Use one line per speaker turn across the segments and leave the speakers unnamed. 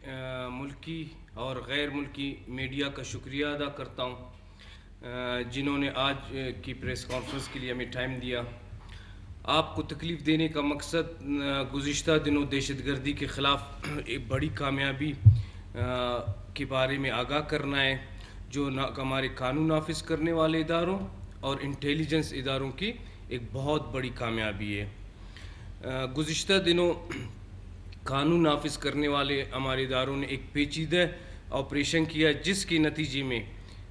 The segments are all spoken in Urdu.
ملکی اور غیر ملکی میڈیا کا شکریہ ادا کرتا ہوں جنہوں نے آج کی پریس کانفرنس کے لیے ہمیں ٹائم دیا. آپ کو تکلیف دینے کا مقصد گزشتہ دنوں دہشت گردی کے خلاف ایک بڑی کامیابی کے بارے میں آگاہ کرنا ہے جو ہمارے قانون نافذ کرنے والے اداروں اور انٹیلیجنس اداروں کی ایک بہت بڑی کامیابی ہے. گزشتہ دنوں قانون نافذ کرنے والے ہمارے اداروں نے ایک پیچیدہ آپریشن کیا جس کے نتیجے میں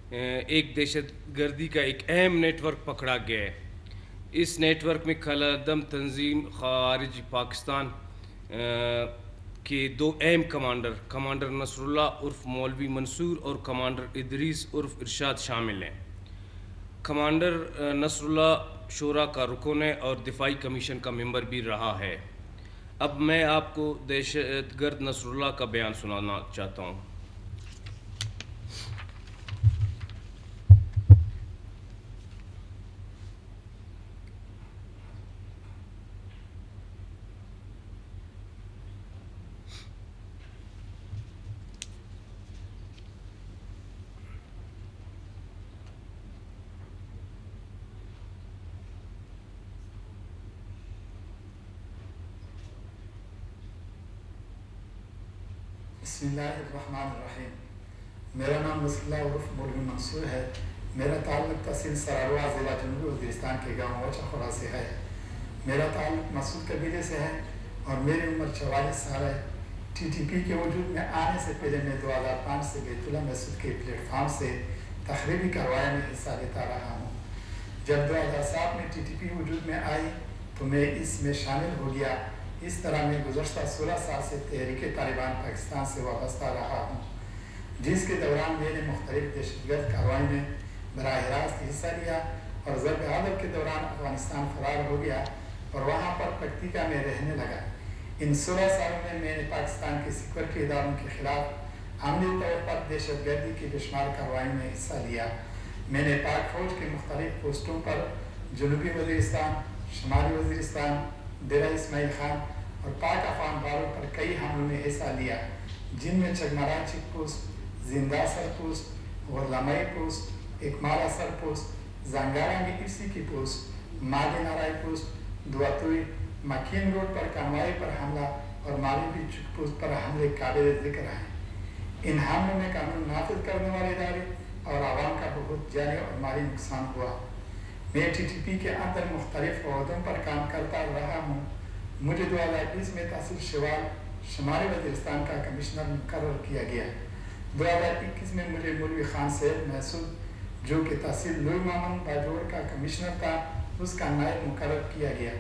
ایک دہشت گردی کا ایک اہم نیٹ ورک پکڑا گیا ہے. اس نیٹ ورک میں خلادم تنظیم خارج پاکستان کے دو اہم کمانڈر نصر اللہ عرف مولوی منصور اور کمانڈر ادریس عرف ارشاد شامل ہیں. کمانڈر نصر اللہ شورا کا رکن ہے اور دفاعی کمیشن کا ممبر بھی رہا ہے. اب میں آپ کو دہشت گرد نصر اللہ کا بیان سنانا چاہتا ہوں.
بسم اللہ الرحمن الرحیم. میرا نام نصر اللہ عرف مولوی منصور ہے. میرا تعلق تحصیل سراروا ضلع جنوبی وزیرستان کے گاؤں وچا خورا سے ہے. میرا تعلق مسعود قبیلے سے ہے اور میری عمر 44 سال ہے. ٹی ٹی پی کے وجود میں آنے سے پہلے میں 2005 سے بیت اللہ مسعود کے پلیٹ فارم سے تقریبی کارروائیوں میں حصہ لیتا رہا ہوں. جب 2007 میں ٹی ٹی پی وجود میں آئی تو میں اس میں شامل ہو گیا. اس طرح میں گزشتہ 16 سال سے تحریک طالبان پاکستان سے وابستہ رہا ہوں جس کے دوران میں نے مختلف دہشت گرد کارروائیوں میں براہ راست حصہ لیا اور ضرب عدل کے دوران افغانستان فرار ہو گیا اور وہاں پر پکتیکا میں رہنے لگا. ان 16 سالوں میں نے پاکستان کے سیکورٹی اداروں کے خلاف عملی طور پر دہشت گردی کی بے شمار کارروائیوں میں حصہ لیا. میں نے پاک فوج کے مختلف پوسٹوں پر جنوبی وزیرستان، شمالی وزیرستان، ڈیرہ اسماعیل خان اور پاک افغان باروں پر کئی حملوں میں حصہ لیا جن میں چگمارا چیک پوسٹ، زندہ سر پوسٹ، غرلامائی پوسٹ، اکمالا سر پوسٹ، زنگارا میں افسی کی پوسٹ، مالی نارائی پوسٹ، دواتوئی، مکین روڈ پر کانوائی پر حملہ اور مالی بھی چیک پوسٹ پر حملے قابل ذکر ہیں. ان حملوں میں قانون نافذ کرنے والے ادارے اور عوام کا بہت جانی اور مالی نقصان ہوا. میں ٹی ٹی پی کے اندر مختلف عہدوں پر کام کرتا رہا ہوں. مجھے 2020 میں تحصیل شوال شمالی وزیرستان کا کمشنر مقرر کیا گیا. 2021 میں مجھے مولوی خان سید محسود جو کہ تحصیل لوئی مامن باجوڑ کا کمشنر تھا اس کا نائب مقرر کیا گیا.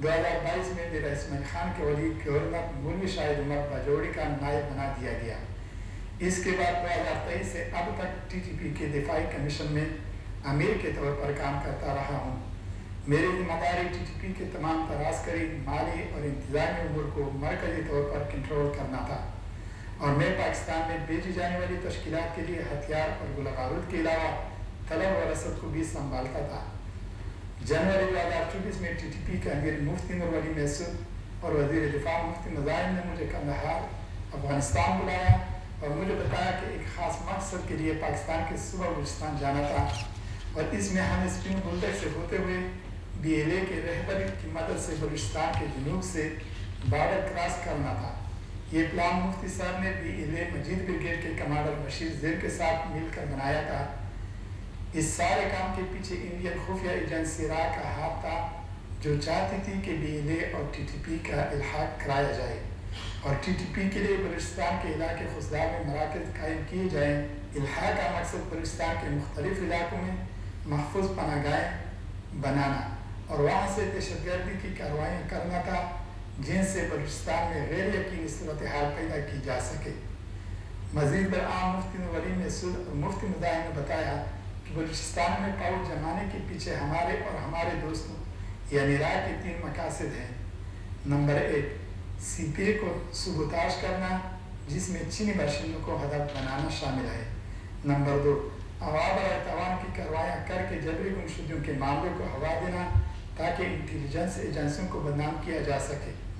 2022 میں ڈیرہ اسماعیل خان کے ولی گورنر مولوی شاہد عمر باجوڑی کا نائب بنا دیا گیا. اس کے بعد 2023 سے اب تک ٹی ٹی پی کے دفاعی کمیشن میں امیر کے طور پر کام کرتا رہا ہوں. میری ذمہ داری ٹی ٹی پی کے تمام تر عسکری، مالی اور انتظامی امور کو مرکزی طور پر کنٹرول کرنا تھا اور میں پاکستان میں بھیجی جانے والی تشکیلات کے لیے ہتھیار اور گولہ بارود کے علاوہ طلب و رسد کو بھی سنبھالتا تھا. جنوری 2024 میں ٹی ٹی پی کے امیر مفتی نور ولی محسود اور وزیر دفاع مفتی مظاہر نے مجھے قندھار افغانستان بلایا اور مجھے بتایا کہ ایک خاص مقصد کے لیے پاکستان کے صوبہ بلوچستان جانا تھا اور اس میں ہمیں اسپین بولدک سے ہوتے ہوئے بی ایل اے کے رہبری کی مدد سے بلوچستان کے جنوب سے بارڈر کراس کرنا تھا. یہ پلان مفتی صاحب نے B L A Majeed brigade کے کمانڈر بشیر زیر کے ساتھ مل کر بنایا تھا. اس سارے کام کے پیچھے انڈین خفیہ ایجنسی را کا ہاتھ تھا جو چاہتی تھی کہ بی ایل اے اور ٹی ٹی پی کا الحاق کرایا جائے اور ٹی ٹی پی کے لیے بلوچستان کے علاقے خضدار میں مراکز قائم کیے جائیں. الحاق کا مقصد بلوچستان کے مختلف علاقوں میں محفوظ پناہ گاہیں بنانا اور وہاں سے دہشت گردی کی کارروائیاں کرنا تھا جن سے بلوچستان میں غیر یقینی صورتحال پیدا کی جا سکے. مزید برآں مفتی ولی محسود اور مفتی مظاہر نے بتایا کہ بلوچستان میں فوج جمانے کے پیچھے ہمارے اور ہمارے دوستوں یعنی رائے کے 3 مقاصد ہیں. نمبر 1 سی پی اے کو سبوتاش کرنا جس میں چینی باشندوں کو ہدف بنانا شامل ہے. نمبر 2 عوام اور توان کی کارروائیاں کر کے جبری گمشدگیوں کے معاملوں کو ہوا دینا تاکہ انٹیلیجنس ایجنسیوں کو بدنام کیا جا سکے.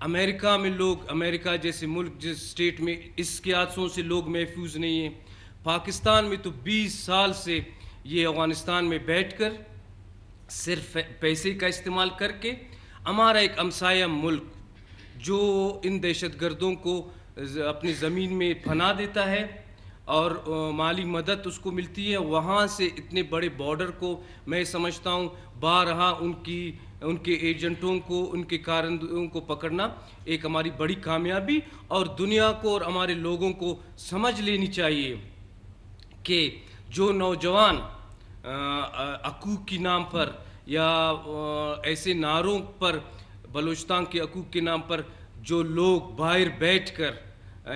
امریکہ میں لوگ، امریکہ جیسے ملک جس اسٹیٹ میں اس کے حادثوں سے لوگ محفوظ نہیں ہیں. پاکستان میں تو 20 سال سے یہ افغانستان میں بیٹھ کر صرف پیسے کا استعمال کر کے ہمارا ایک ہمسایہ ملک جو ان دہشت گردوں کو اپنی زمین میں پناہ دیتا ہے اور مالی مدد اس کو ملتی ہے، وہاں سے اتنے بڑے بارڈر کو میں سمجھتا ہوں بارہا ان کے ایجنٹوں کو، ان کے کارندوں کو پکڑنا ایک ہماری بڑی کامیابی، اور دنیا کو اور ہمارے لوگوں کو سمجھ لینی چاہیے کہ جو نوجوان حقوق کے نام پر یا ایسے نعروں پر، بلوچستان کے حقوق کے نام پر جو لوگ باہر بیٹھ کر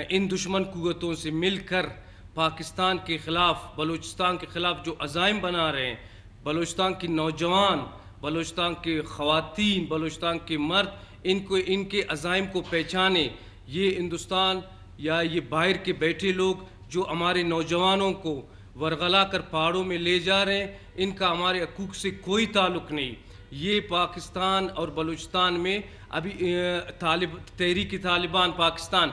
ان دشمن قوتوں سے مل کر پاکستان کے خلاف، بلوچستان کے خلاف جو عزائم بنا رہے ہیں، بلوچستان کے نوجوان، بلوچستان کے خواتین، بلوچستان کے مرد، ان کے عزائم کو پہچانے. یہ ہندوستان یا یہ باہر کے بیٹھے لوگ جو ہمارے نوجوانوں کو ورغلا کر پہاڑوں میں لے جا رہے ہیں، ان کا ہمارے حقوق سے کوئی تعلق نہیں. یہ پاکستان اور بلوچستان میں ابھی تحریک طالبان پاکستان،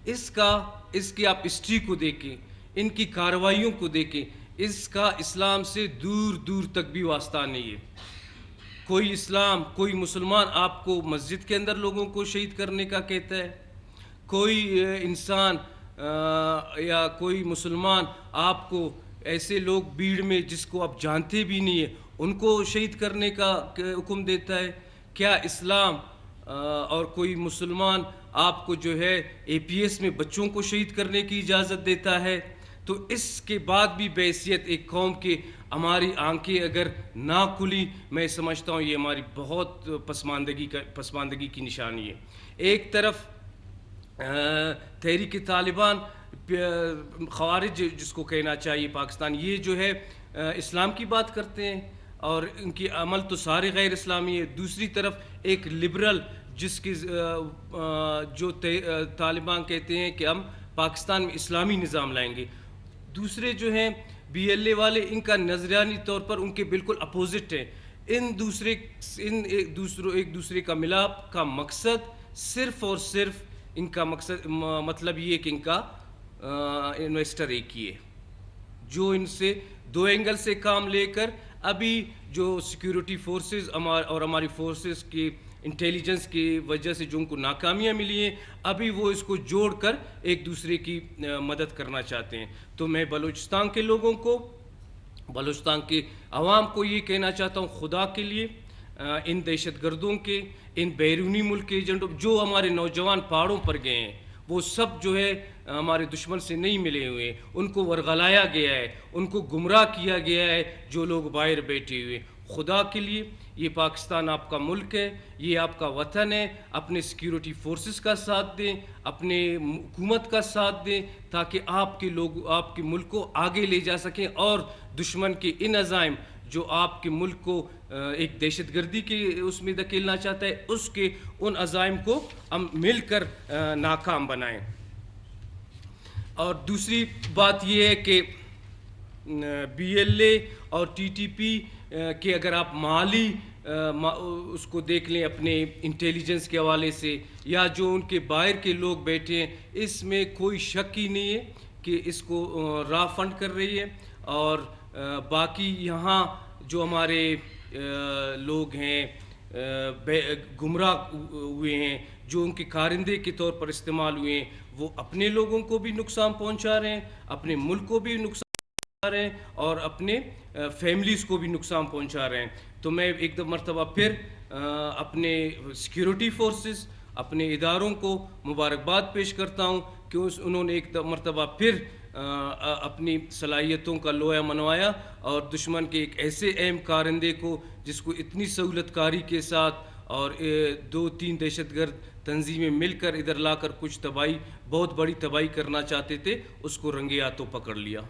اس کی آپ ہسٹری کو دیکھیں، ان کی کارروائیوں کو دیکھیں، اس کا اسلام سے دور دور تک بھی واسطہ نہیں ہے. کوئی مسلمان آپ کو مسجد کے اندر لوگوں کو شہید کرنے کا کہتا ہے، کوئی انسان یا کوئی مسلمان آپ کو ایسے لوگ بھیڑ میں جس کو آپ جانتے بھی نہیں ہیں ان کو شہید کرنے کا حکم دیتا ہے؟ کیا اسلام اور کوئی مسلمان آپ کو جو ہے APS میں بچوں کو شہید کرنے کی اجازت دیتا ہے؟ تو اس کے بعد بھی بحیثیت ایک قوم کے ہماری آنکھیں اگر نہ کھلی، میں سمجھتا ہوں یہ ہماری بہت پسماندگی کی نشانی ہے. ایک طرف تحریک طالبان، خوارج جس کو کہنا چاہیے پاکستان، یہ جو ہے اسلام کی بات کرتے ہیں اور ان کی عمل تو سارے غیر اسلامی ہے. دوسری طرف ایک لبرل جس کی جو طالبان کہتے ہیں کہ ہم پاکستان میں اسلامی نظام لائیں گے. دوسرے جو ہیں BLA والے، ان کا نظریانی طور پر ان کے بالکل اپوزٹ ہیں. ایک دوسرے کا ملاپ کا مقصد صرف اور صرف ان کا مطلب یہ ہے کہ ان کا انویسٹر ایک ہی ہے جو ان سے دو اینگل سے کام لے کر ابھی جو سیکیورٹی فورسز اور ہماری فورسز کی انٹیلیجنس کی وجہ سے جو ان کو ناکامیاں ملی ہیں، ابھی وہ اس کو جوڑ کر ایک دوسرے کی مدد کرنا چاہتے ہیں. تو میں بلوچستان کے لوگوں کو، بلوچستان کے عوام کو یہ کہنا چاہتا ہوں، خدا کے لیے ان دہشت گردوں کے، ان بیرونی ملک کے ایجنٹوں، جو ہمارے نوجوان پہاڑوں پر گئے ہیں، وہ سب جو ہے ہمارے دشمن سے نہیں ملے ہوئے ہیں. ان کو ورغلایا گیا ہے، ان کو گمراہ کیا گیا ہے جو لوگ باہر بیٹھے ہوئے. خدا کے لیے یہ پاکستان آپ کا ملک ہے، یہ آپ کا وطن ہے. اپنے سیکیورٹی فورسز کا ساتھ دیں، اپنے حکومت کا ساتھ دیں تاکہ آپ کے لوگ آپ کے ملک کو آگے لے جا سکیں اور دشمن کے ان عزائم جو آپ کے ملک کو ایک دہشت گردی کے اس میں دھکیلنا چاہتا ہے، اس کے ان عزائم کو ہم مل کر ناکام بنائیں. اور دوسری بات یہ ہے کہ BLA اور TTP کہ اگر آپ مالی اس کو دیکھ لیں اپنے انٹیلیجنس کے حوالے سے، یا جو ان کے باہر کے لوگ بیٹھے ہیں، اس میں کوئی شک ہی نہیں ہے کہ اس کو راہ فنڈ کر رہی ہے. اور باقی یہاں جو ہمارے لوگ ہیں گمراہ ہوئے ہیں، جو ان کے کارندے کے طور پر استعمال ہوئے ہیں، وہ اپنے لوگوں کو بھی نقصان پہنچا رہے ہیں، اپنے ملک کو بھی نقصان رہے ہیں اور اپنے فیملیز کو بھی نقصان پہنچا رہے ہیں. تو میں ایک دو مرتبہ پھر اپنے سیکیورٹی فورسز، اپنے اداروں کو مبارکباد پیش کرتا ہوں کہ انہوں نے ایک مرتبہ پھر اپنی صلاحیتوں کا لوہا منوایا اور دشمن کے ایک ایسے اہم کارندے کو جس کو اتنی سہولت کاری کے ساتھ اور 2-3 دہشت گرد تنظیمیں مل کر ادھر لا کر کچھ تباہی، بہت بڑی تباہی کرنا چاہتے تھے، اس کو رنگے ہاتھوں پکڑ لیا.